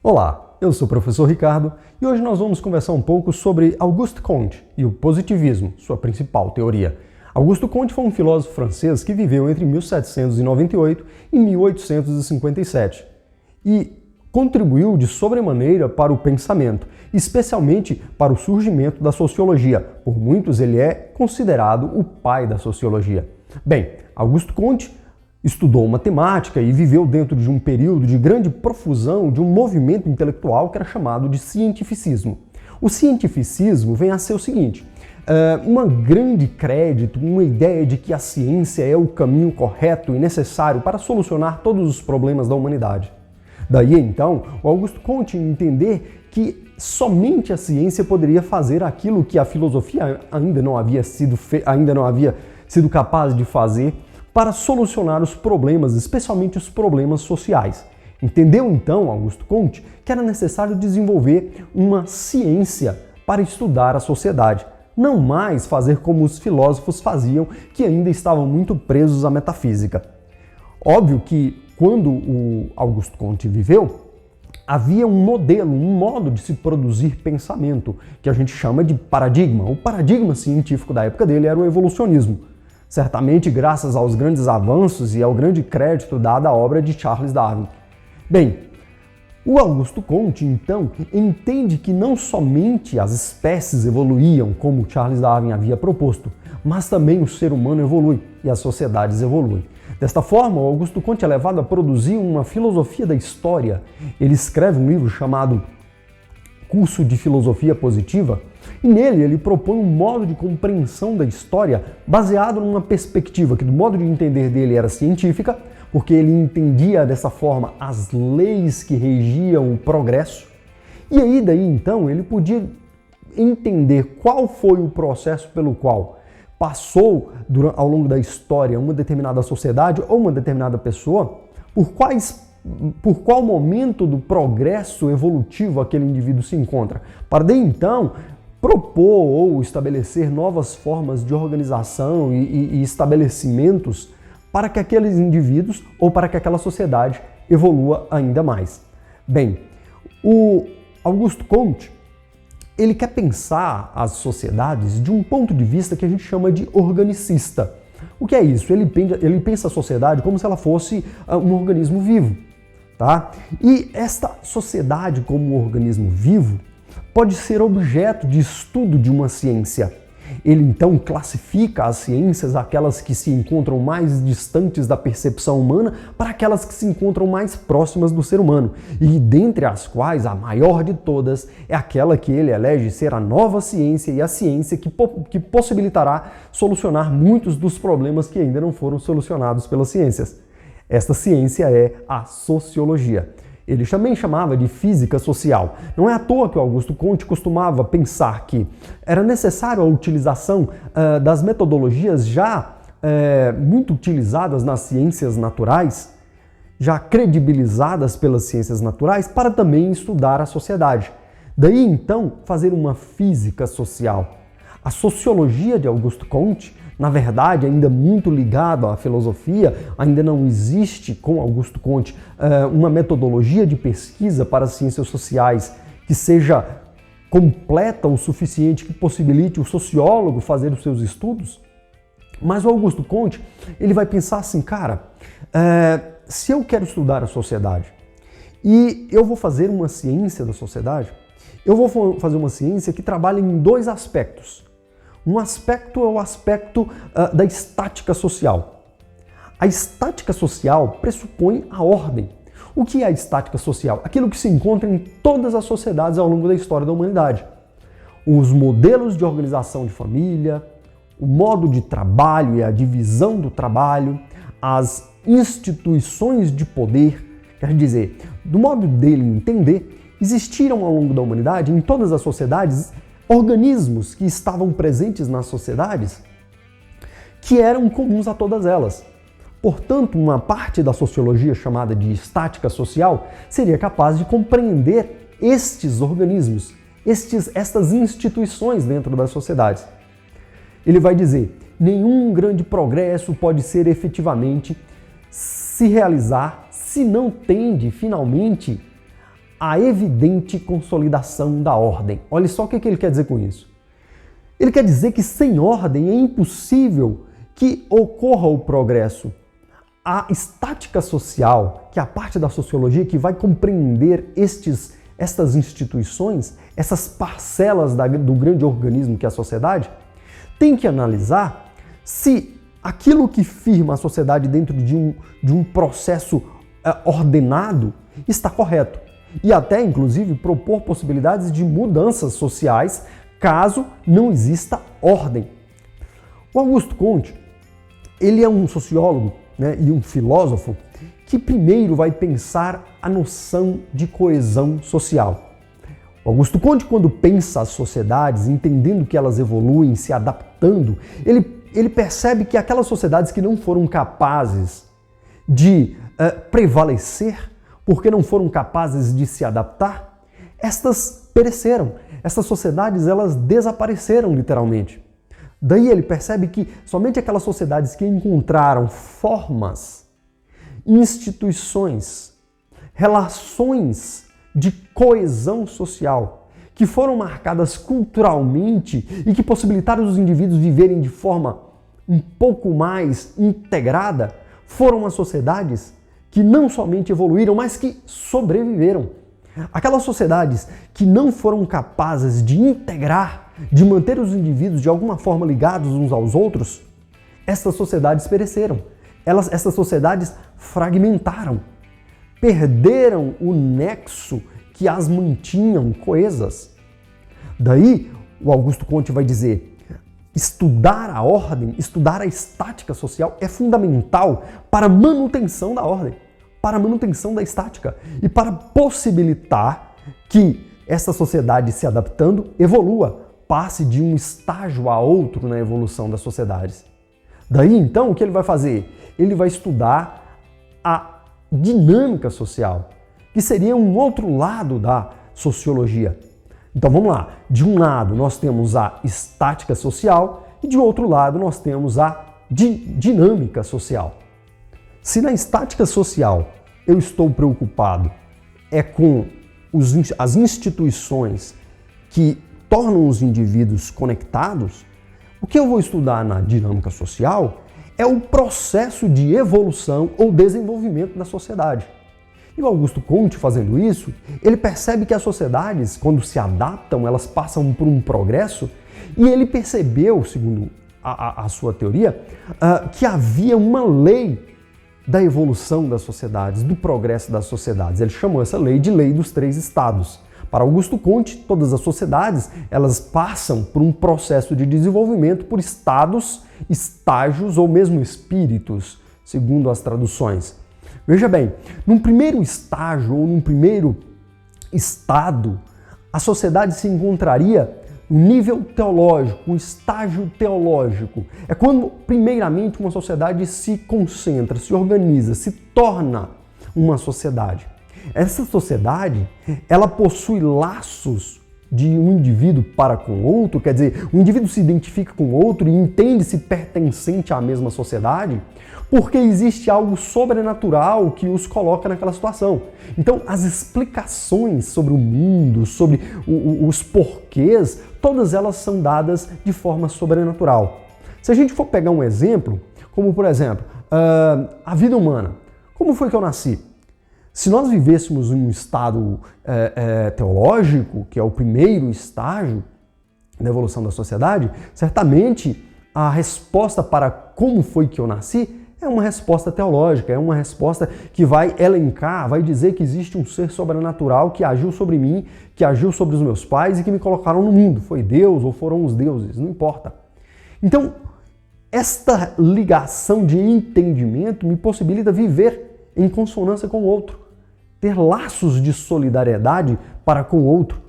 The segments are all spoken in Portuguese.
Olá, eu sou o professor Ricardo e hoje nós vamos conversar um pouco sobre Auguste Comte e o positivismo, sua principal teoria. Auguste Comte foi um filósofo francês que viveu entre 1798 e 1857 e contribuiu de sobremaneira para o pensamento, especialmente para o surgimento da sociologia. Por muitos ele é considerado o pai da sociologia. Bem, Auguste Comte estudou matemática e viveu dentro de um período de grande profusão de um movimento intelectual que era chamado de cientificismo. O cientificismo vem a ser o seguinte: um grande crédito, uma ideia de que a ciência é o caminho correto e necessário para solucionar todos os problemas da humanidade. Daí então, o Auguste Comte entender que somente a ciência poderia fazer aquilo que a filosofia ainda não havia sido capaz de fazer para solucionar os problemas, especialmente os problemas sociais. Entendeu então Auguste Comte que era necessário desenvolver uma ciência para estudar a sociedade, não mais fazer como os filósofos faziam, que ainda estavam muito presos à metafísica. Óbvio que quando o Auguste Comte viveu, havia um modelo, um modo de se produzir pensamento, que a gente chama de paradigma. O paradigma científico da época dele era o evolucionismo. Certamente graças aos grandes avanços e ao grande crédito dado à obra de Charles Darwin. Bem, o Auguste Comte, então, entende que não somente as espécies evoluíam, como Charles Darwin havia proposto, mas também o ser humano evolui e as sociedades evoluem. Desta forma, o Auguste Comte é levado a produzir uma filosofia da história. Ele escreve um livro chamado Curso de Filosofia Positiva, e nele ele propõe um modo de compreensão da história baseado numa perspectiva que do modo de entender dele era científica, porque ele entendia dessa forma as leis que regiam o progresso, e aí daí então ele podia entender qual foi o processo pelo qual passou ao longo da história uma determinada sociedade ou uma determinada pessoa, por qual momento do progresso evolutivo aquele indivíduo se encontra, para daí então propor ou estabelecer novas formas de organização e estabelecimentos para que aqueles indivíduos ou para que aquela sociedade evolua ainda mais. Bem, o Auguste Comte, ele quer pensar as sociedades de um ponto de vista que a gente chama de organicista. O que é isso? Ele pensa a sociedade como se ela fosse um organismo vivo, tá? E esta sociedade como um organismo vivo pode ser objeto de estudo de uma ciência. Ele então classifica as ciências, aquelas que se encontram mais distantes da percepção humana, para aquelas que se encontram mais próximas do ser humano, e dentre as quais a maior de todas é aquela que ele elege ser a nova ciência e a ciência que possibilitará solucionar muitos dos problemas que ainda não foram solucionados pelas ciências. Esta ciência é a sociologia. Ele também chamava de física social. Não é à toa que o Auguste Comte costumava pensar que era necessário a utilização das metodologias já muito utilizadas nas ciências naturais, já credibilizadas pelas ciências naturais, para também estudar a sociedade. Daí, então, fazer uma física social. A sociologia de Auguste Comte, na verdade, ainda muito ligado à filosofia, ainda não existe com Auguste Comte uma metodologia de pesquisa para as ciências sociais que seja completa o suficiente que possibilite o sociólogo fazer os seus estudos. Mas o Auguste Comte, ele vai pensar assim, cara, se eu quero estudar a sociedade e eu vou fazer uma ciência da sociedade, eu vou fazer uma ciência que trabalha em dois aspectos. Um aspecto é o aspecto da estática social. A estática social pressupõe a ordem. O que é a estática social? Aquilo que se encontra em todas as sociedades ao longo da história da humanidade. Os modelos de organização de família, o modo de trabalho e a divisão do trabalho, as instituições de poder, quer dizer, do modo dele entender, existiram ao longo da humanidade, em todas as sociedades, organismos que estavam presentes nas sociedades que eram comuns a todas elas. Portanto, uma parte da sociologia chamada de estática social seria capaz de compreender estes organismos, estas instituições dentro das sociedades. Ele vai dizer: nenhum grande progresso pode ser efetivamente se realizar se não tende finalmente a evidente consolidação da ordem. Olha só o que ele quer dizer com isso. Ele quer dizer que sem ordem é impossível que ocorra o progresso. A estática social, que é a parte da sociologia que vai compreender estas instituições, essas parcelas do grande organismo que é a sociedade, tem que analisar se aquilo que firma a sociedade dentro de um processo ordenado está correto. E até, inclusive, propor possibilidades de mudanças sociais caso não exista ordem. O Augusto Comte, ele é um sociólogo, né, e um filósofo que primeiro vai pensar a noção de coesão social. O Augusto Comte, quando pensa as sociedades, entendendo que elas evoluem, se adaptando, ele percebe que aquelas sociedades que não foram capazes de prevalecer, porque não foram capazes de se adaptar, estas pereceram. Essas sociedades, elas desapareceram literalmente. Daí ele percebe que somente aquelas sociedades que encontraram formas, instituições, relações de coesão social, que foram marcadas culturalmente e que possibilitaram os indivíduos viverem de forma um pouco mais integrada, foram as sociedades que não somente evoluíram, mas que sobreviveram. Aquelas sociedades que não foram capazes de integrar, de manter os indivíduos de alguma forma ligados uns aos outros, essas sociedades pereceram. Essas sociedades fragmentaram, perderam o nexo que as mantinham coesas. Daí, o Augusto Comte vai dizer: estudar a ordem, estudar a estática social é fundamental para a manutenção da ordem, para a manutenção da estática e para possibilitar que essa sociedade, se adaptando, evolua, passe de um estágio a outro na evolução das sociedades. Daí, então, o que ele vai fazer? Ele vai estudar a dinâmica social, que seria um outro lado da sociologia. Então vamos lá, de um lado nós temos a estática social e de outro lado nós temos a dinâmica social. Se na estática social eu estou preocupado com as instituições que tornam os indivíduos conectados, o que eu vou estudar na dinâmica social é o processo de evolução ou desenvolvimento da sociedade. E o Augusto Comte, fazendo isso, ele percebe que as sociedades, quando se adaptam, elas passam por um progresso, e ele percebeu, segundo a sua teoria, que havia uma lei da evolução das sociedades, do progresso das sociedades. Ele chamou essa lei de Lei dos Três Estados. Para Augusto Comte, todas as sociedades, elas passam por um processo de desenvolvimento por estados, estágios ou mesmo espíritos, segundo as traduções. Veja bem, num primeiro estágio ou num primeiro estado, a sociedade se encontraria no nível teológico, um estágio teológico. É quando, primeiramente, uma sociedade se concentra, se organiza, se torna uma sociedade. Essa sociedade, ela possui laços de um indivíduo para com outro, quer dizer, o indivíduo se identifica com outro e entende-se pertencente à mesma sociedade, porque existe algo sobrenatural que os coloca naquela situação. Então, as explicações sobre o mundo, sobre os porquês, todas elas são dadas de forma sobrenatural. Se a gente for pegar um exemplo, como por exemplo, a vida humana. Como foi que eu nasci? Se nós vivêssemos em um estado teológico, que é o primeiro estágio da evolução da sociedade, certamente a resposta para como foi que eu nasci é uma resposta teológica, é uma resposta que vai elencar, vai dizer que existe um ser sobrenatural que agiu sobre mim, que agiu sobre os meus pais e que me colocaram no mundo. Foi Deus ou foram os deuses, não importa. Então, esta ligação de entendimento me possibilita viver em consonância com o outro, ter laços de solidariedade para com o outro,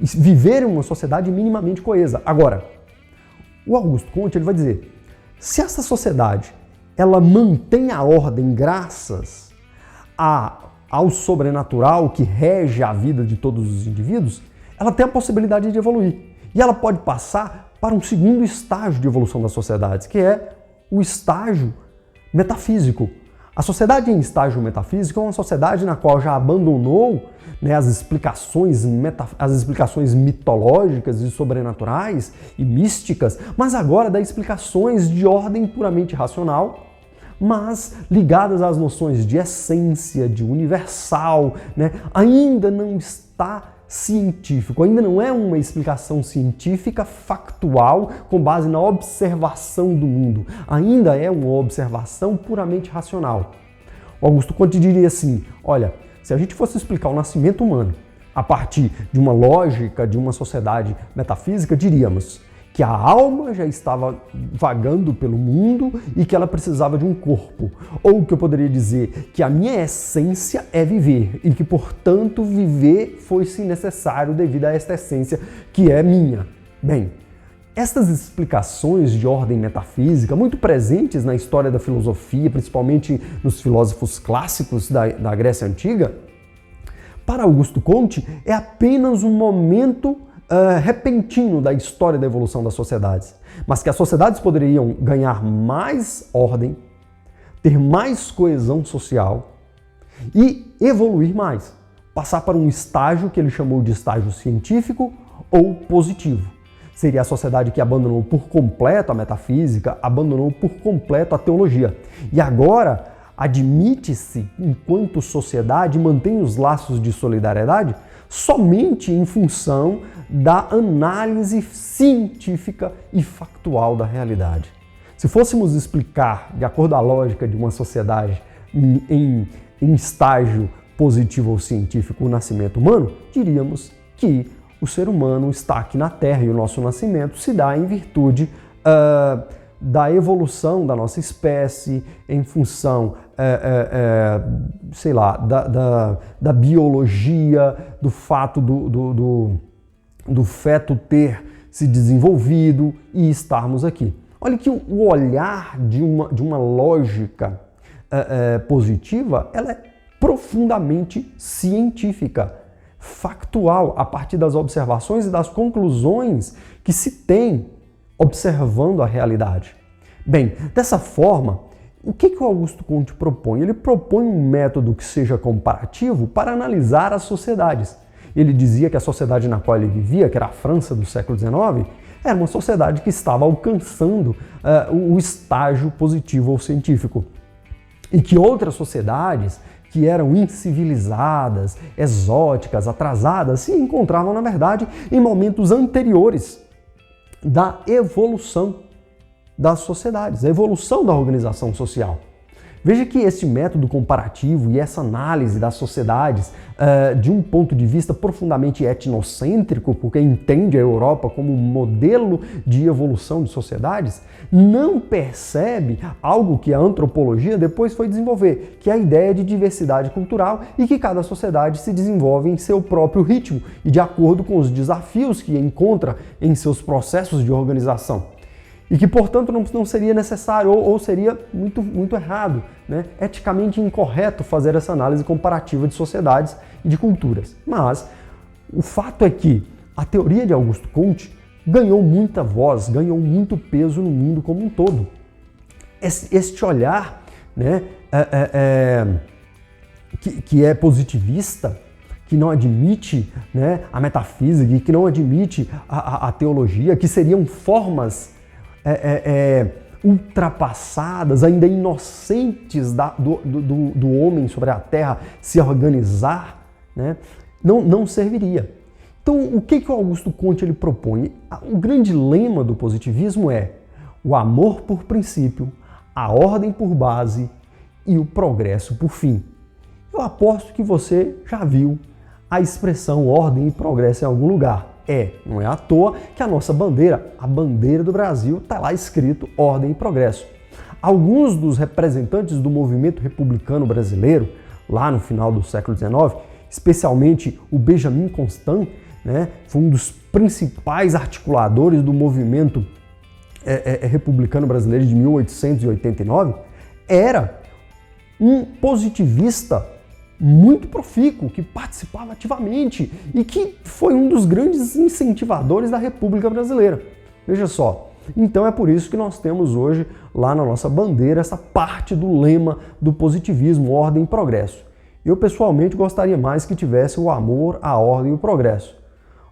e viver em uma sociedade minimamente coesa. Agora, o Augusto Comte ele vai dizer, se essa sociedade ela mantém a ordem graças ao sobrenatural que rege a vida de todos os indivíduos, ela tem a possibilidade de evoluir. E ela pode passar para um segundo estágio de evolução das sociedades, que é o estágio metafísico, A sociedade em estágio metafísico é uma sociedade na qual já abandonou, né, as explicações mitológicas e sobrenaturais e místicas, mas agora dá explicações de ordem puramente racional, mas ligadas às noções de essência, de universal, né? Ainda não está científico, ainda não é uma explicação científica factual com base na observação do mundo, ainda é uma observação puramente racional. O Augusto Comte diria assim, olha, se a gente fosse explicar o nascimento humano a partir de uma lógica de uma sociedade metafísica, diríamos que a alma já estava vagando pelo mundo e que ela precisava de um corpo. Ou que eu poderia dizer que a minha essência é viver e que, portanto, viver foi-se necessário devido a esta essência que é minha. Bem, estas explicações de ordem metafísica, muito presentes na história da filosofia, principalmente nos filósofos clássicos da Grécia Antiga, para Augusto Comte é apenas um momento repentino da história da evolução das sociedades, mas que as sociedades poderiam ganhar mais ordem, ter mais coesão social e evoluir mais, passar para um estágio que ele chamou de estágio científico ou positivo. Seria a sociedade que abandonou por completo a metafísica, abandonou por completo a teologia. E agora admite-se, enquanto sociedade, mantém os laços de solidariedade somente em função da análise científica e factual da realidade. Se fôssemos explicar, de acordo à lógica de uma sociedade em estágio positivo ou científico, o nascimento humano, diríamos que o ser humano está aqui na Terra e o nosso nascimento se dá em virtude da evolução da nossa espécie, em função, sei lá, da biologia, do fato do feto ter se desenvolvido e estarmos aqui. Olha que o olhar de uma lógica positiva, ela é profundamente científica, factual, a partir das observações e das conclusões que se tem observando a realidade. Bem, dessa forma, o que o Augusto Comte propõe? Ele propõe um método que seja comparativo para analisar as sociedades. Ele dizia que a sociedade na qual ele vivia, que era a França do século XIX, era uma sociedade que estava alcançando o estágio positivo ou científico. E que outras sociedades que eram incivilizadas, exóticas, atrasadas, se encontravam, na verdade, em momentos anteriores da evolução das sociedades, a evolução da organização social. Veja que esse método comparativo e essa análise das sociedades de um ponto de vista profundamente etnocêntrico, porque entende a Europa como um modelo de evolução de sociedades, não percebe algo que a antropologia depois foi desenvolver, que é a ideia de diversidade cultural e que cada sociedade se desenvolve em seu próprio ritmo e de acordo com os desafios que encontra em seus processos de organização. E que, portanto, não seria necessário ou seria muito errado, né? Eticamente incorreto fazer essa análise comparativa de sociedades e de culturas. Mas o fato é que a teoria de Augusto Comte ganhou muita voz, ganhou muito peso no mundo como um todo. Este olhar, né, que é positivista, que não admite, né, a metafísica e que não admite a teologia, que seriam formas ultrapassadas, ainda inocentes do homem sobre a Terra se organizar, né, não serviria. Então, o que o Augusto Comte ele propõe? O grande lema do positivismo é o amor por princípio, a ordem por base e o progresso por fim. Eu aposto que você já viu a expressão ordem e progresso em algum lugar. Não é à toa que a nossa bandeira, a bandeira do Brasil, está lá escrito ordem e progresso. Alguns dos representantes do movimento republicano brasileiro, lá no final do século XIX, especialmente o Benjamin Constant, né, foi um dos principais articuladores do movimento republicano brasileiro de 1889, era um positivista muito profícuo, que participava ativamente e que foi um dos grandes incentivadores da República Brasileira. Veja só, Então é por isso que nós temos hoje lá na nossa bandeira essa parte do lema do positivismo, ordem e progresso. Eu pessoalmente gostaria mais que tivesse o amor, a ordem e o progresso.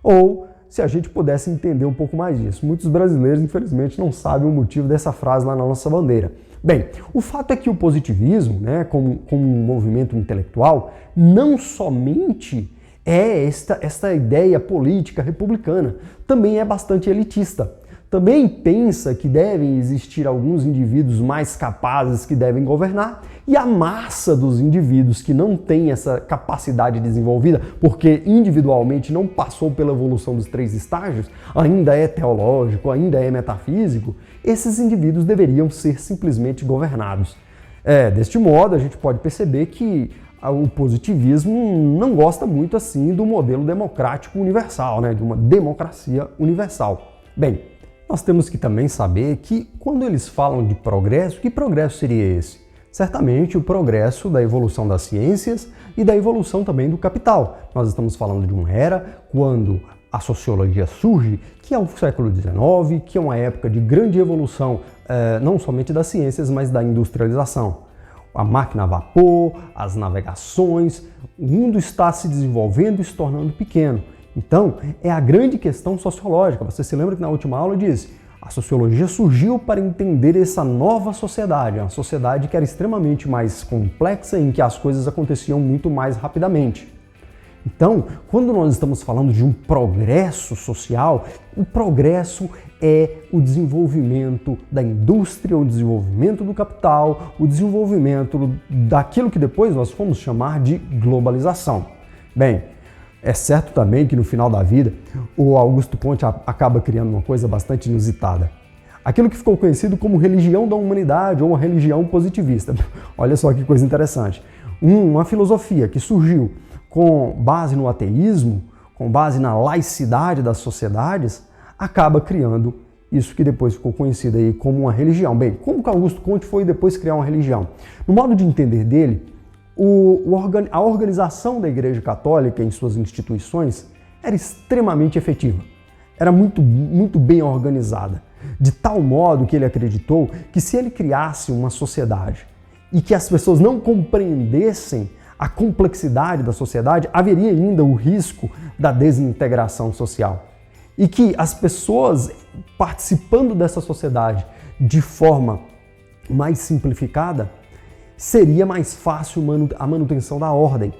Ou se a gente pudesse entender um pouco mais disso. Muitos brasileiros, infelizmente, não sabem o motivo dessa frase lá na nossa bandeira. Bem, o fato é que o positivismo, né, como um movimento intelectual, não somente é esta ideia política republicana, também é bastante elitista. Também pensa que devem existir alguns indivíduos mais capazes que devem governar e a massa dos indivíduos que não tem essa capacidade desenvolvida, porque individualmente não passou pela evolução dos 3 estágios, ainda é teológico, ainda é metafísico, esses indivíduos deveriam ser simplesmente governados. Deste modo, a gente pode perceber que o positivismo não gosta muito assim do modelo democrático universal, né, de uma democracia universal. Bem, nós temos que também saber que quando eles falam de progresso, que progresso seria esse? Certamente o progresso da evolução das ciências e da evolução também do capital. Nós estamos falando de uma era quando a sociologia surge, que é o século XIX, que é uma época de grande evolução, não somente das ciências, mas da industrialização. A máquina a vapor, as navegações, o mundo está se desenvolvendo e se tornando pequeno. Então, é a grande questão sociológica. Você se lembra que na última aula eu disse, a sociologia surgiu para entender essa nova sociedade, uma sociedade que era extremamente mais complexa, em que as coisas aconteciam muito mais rapidamente. Então, quando nós estamos falando de um progresso social, o progresso é o desenvolvimento da indústria, o desenvolvimento do capital, o desenvolvimento daquilo que depois nós fomos chamar de globalização. Bem, é certo também que no final da vida, o Augusto Comte acaba criando uma coisa bastante inusitada. Aquilo que ficou conhecido como religião da humanidade ou uma religião positivista. Olha só que coisa interessante. Uma filosofia que surgiu com base no ateísmo, com base na laicidade das sociedades, acaba criando isso que depois ficou conhecido aí como uma religião. Bem, como que Augusto Comte foi depois criar uma religião? No modo de entender dele, a organização da Igreja Católica em suas instituições era extremamente efetiva, era muito bem organizada, de tal modo que ele acreditou que se ele criasse uma sociedade e que as pessoas não compreendessem a complexidade da sociedade, haveria ainda o risco da desintegração social. E que as pessoas participando dessa sociedade de forma mais simplificada, seria mais fácil a manutenção da ordem.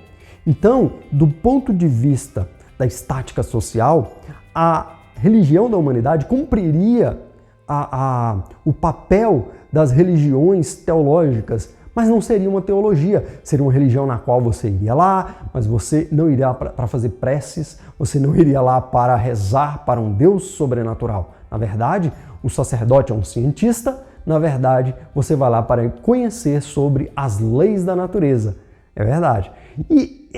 Então, do ponto de vista da estática social, a religião da humanidade cumpriria o papel das religiões teológicas, mas não seria uma teologia, seria uma religião na qual você iria lá, mas você não iria para fazer preces, você não iria lá para rezar para um Deus sobrenatural. Na verdade, o sacerdote é um cientista. Na verdade, você vai lá para conhecer sobre as leis da natureza. É verdade. E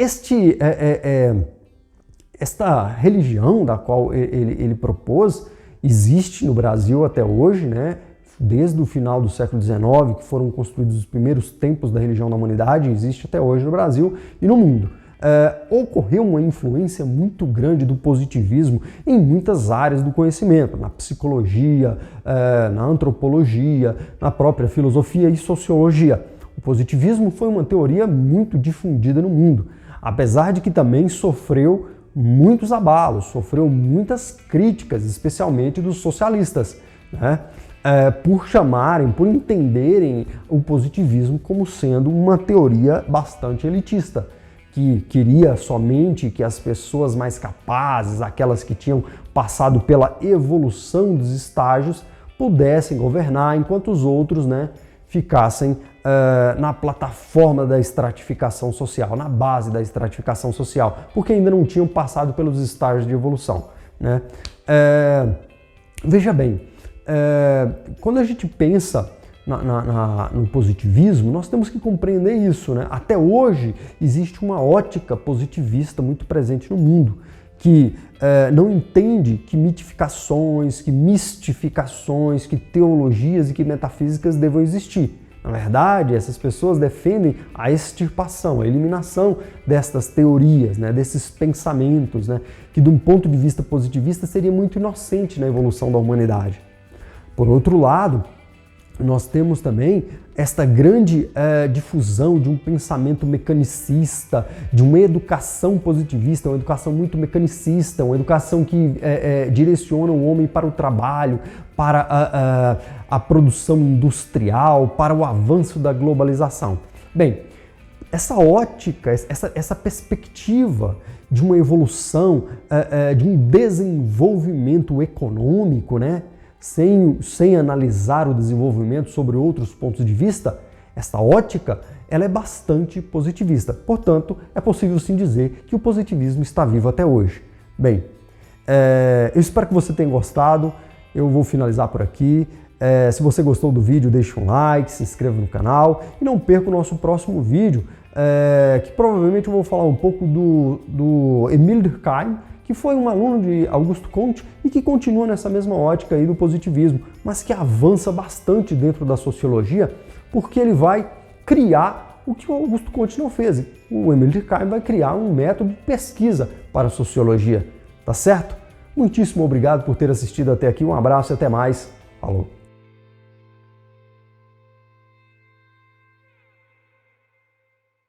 esta religião da qual ele propôs existe no Brasil até hoje, né? Desde o final do século XIX, que foram construídos os primeiros tempos da religião da humanidade, existe até hoje no Brasil e no mundo. Ocorreu uma influência muito grande do positivismo em muitas áreas do conhecimento, na psicologia, na antropologia, na própria filosofia e sociologia. O positivismo foi uma teoria muito difundida no mundo, apesar de que também sofreu muitos abalos, sofreu muitas críticas, especialmente dos socialistas, né? Por entenderem o positivismo como sendo uma teoria bastante elitista, que queria somente que as pessoas mais capazes, aquelas que tinham passado pela evolução dos estágios, pudessem governar, enquanto os outros, né, ficassem na plataforma da estratificação social, na base da estratificação social, porque ainda não tinham passado pelos estágios de evolução, né? Veja bem, quando a gente pensa no positivismo, nós temos que compreender isso, né? Até hoje existe uma ótica positivista muito presente no mundo, que não entende que mitificações, que mistificações, que teologias e que metafísicas devam existir. Na verdade, essas pessoas defendem a extirpação, a eliminação destas teorias, né, desses pensamentos, né, que de um ponto de vista positivista seria muito inocente na evolução da humanidade. Por outro lado, nós temos também esta grande difusão de um pensamento mecanicista, de uma educação positivista, uma educação muito mecanicista, uma educação que direciona o homem para o trabalho, para a produção industrial, para o avanço da globalização. Bem, essa ótica, essa perspectiva de uma evolução, de um desenvolvimento econômico, né? Sem analisar o desenvolvimento sobre outros pontos de vista, essa ótica ela é bastante positivista. Portanto, é possível sim dizer que o positivismo está vivo até hoje. Bem, eu espero que você tenha gostado. Eu vou finalizar por aqui. Se você gostou do vídeo, deixe um like, se inscreva no canal e não perca o nosso próximo vídeo, que provavelmente eu vou falar um pouco do Émile Durkheim, que foi um aluno de Auguste Comte e que continua nessa mesma ótica aí do positivismo, mas que avança bastante dentro da sociologia, porque ele vai criar o que o Auguste Comte não fez. O Émile Durkheim vai criar um método de pesquisa para a sociologia, tá certo? Muitíssimo obrigado por ter assistido até aqui, um abraço e até mais. Falou!